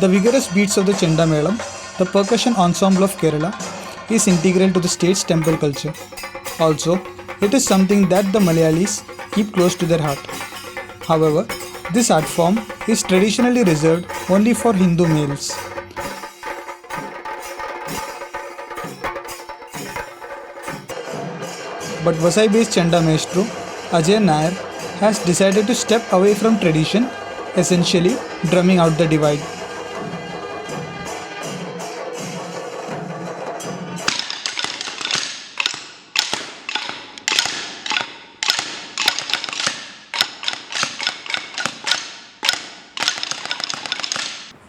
The vigorous beats of the Chenda Melam, the percussion ensemble of Kerala, is integral to the state's temple culture. Also, it is something that the Malayalis keep close to their heart. However, this art form is traditionally reserved only for Hindu males. But Vasai-based Chenda maestro Ajay Nair has decided to step away from tradition, essentially drumming out the divide.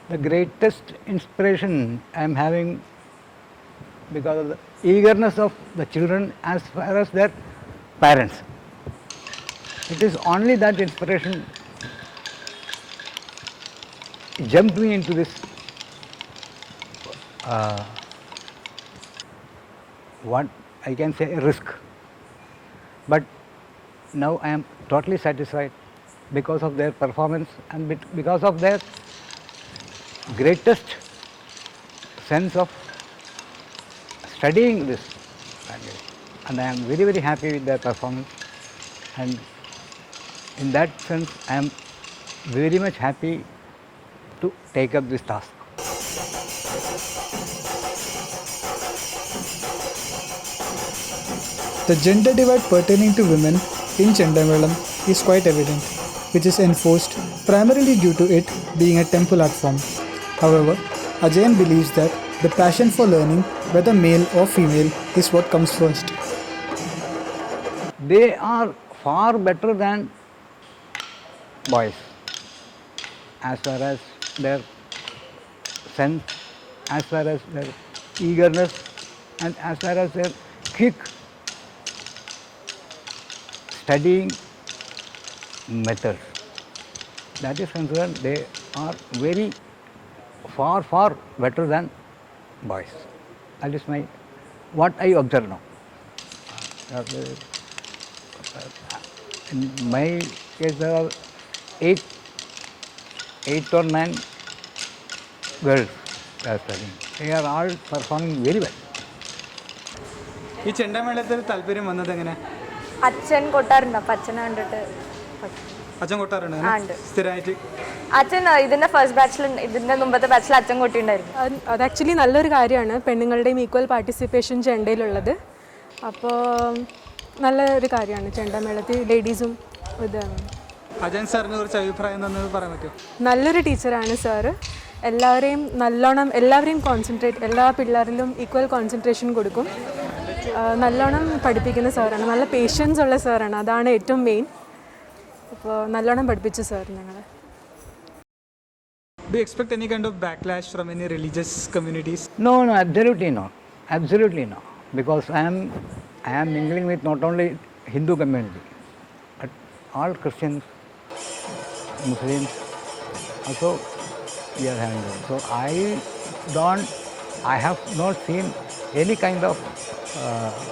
The greatest inspiration I am having because of the eagerness of the children as far as their parents. It is only that inspiration jumped me into this what I can say a risk. But now I am totally satisfied because of their performance and because of their greatest sense of studying this language, and I am very, very happy with their performance, and in that sense I am very much happy to take up this task. The gender divide pertaining to women in Chendamelam is quite evident, which is enforced primarily due to it being a temple art form. However, Ajayan believes that the passion for learning, whether male or female, is what comes first. They are far better than boys as far as their sense, as far as their eagerness, and as far as their quick studying methods. That is concerned, they are very far better than boys. That is what I observe now. In my case, there are eight or nine girls that are studying. They are all performing very well. ഈ ചെണ്ടമേളത്തിൽ താല്പര്യം വന്നത് എങ്ങനെ? അച്ഛൻ കൊട്ടാറുണ്ട്, അപ്പം അച്ഛനെ കണ്ടിട്ട് അച്ഛൻ കൊട്ടാറുണ്ട് സ്ഥിരമായിട്ട്? അച്ഛൻ ഇതിന്റെ ഫസ്റ്റ് ബാച്ചിൽ, ഇതിന്റെ മുമ്പത്തെ ബാച്ചിൽ അച്ഛൻ കൊട്ടിണ്ടായിരുന്നു. അത് ആക്ച്വലി നല്ലൊരു കാര്യമാണ് പെണ്ണുങ്ങളുടെയും ഈക്വൽ പാർട്ടിസിപ്പേഷൻ ചെണ്ടയിലുള്ളത്. അപ്പോൾ നല്ലൊരു കാര്യമാണ് ചെണ്ടമേളത്തിൽ ലേഡീസും ഇതാണ്. അജയൻ സാറിനെ കുറിച്ച് അഭിപ്രായം എന്താണെന്ന് പറയാൻ പറ്റുമോ? നല്ലൊരു ടീച്ചറാണ് സാറ്. എല്ലാവരെയും കോൺസെൻട്രേറ്റ്, എല്ലാ പിള്ളേരിലും ഈക്വൽ കോൺസെൻട്രേഷൻ കൊടുക്കും. നല്ലോണം പഠിപ്പിക്കുന്ന സാറാണ്, നല്ല പേഷ്യൻസ് ഉള്ള സാറാണ്, അതാണ് ഏറ്റവും മെയിൻ. അപ്പോൾ നല്ലോണം പഠിപ്പിച്ചു സാർ ഞങ്ങളെ. Do you expect any kind of backlash from any religious communities? No, absolutely not. Absolutely not. Because I am mingling with not only Hindu community, but all Christians, Muslims, also we are having them. So I have not seen any kind of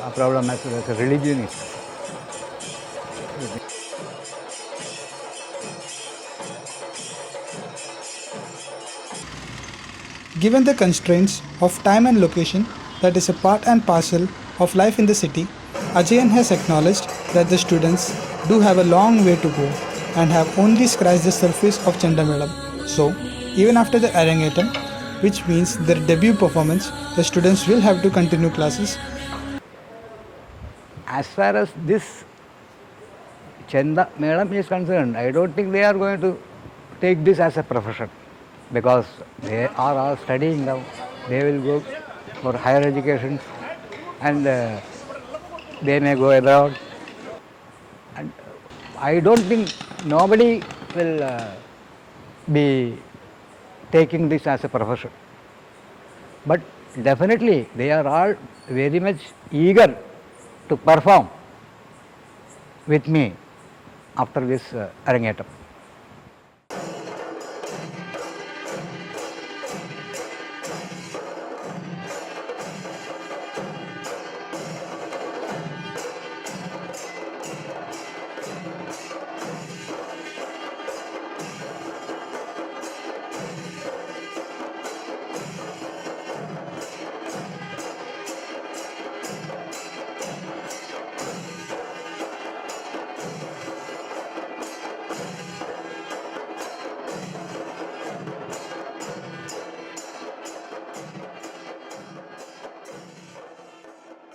a problem as far as religion is concerned. Given the constraints of time and location that is a part and parcel of life in the city, Ajayan has acknowledged that the students do have a long way to go and have only scratched the surface of Chendamelam. So, even after the Arangetam, which means their debut performance, the students will have to continue classes. As far as this Chendamelam is concerned, I don't think they are going to take this as a profession, because they are all studying now. They will go for higher education, and they may go abroad. And I don't think nobody will be taking this as a profession. But definitely they are all very much eager to perform with me after this Arangetam.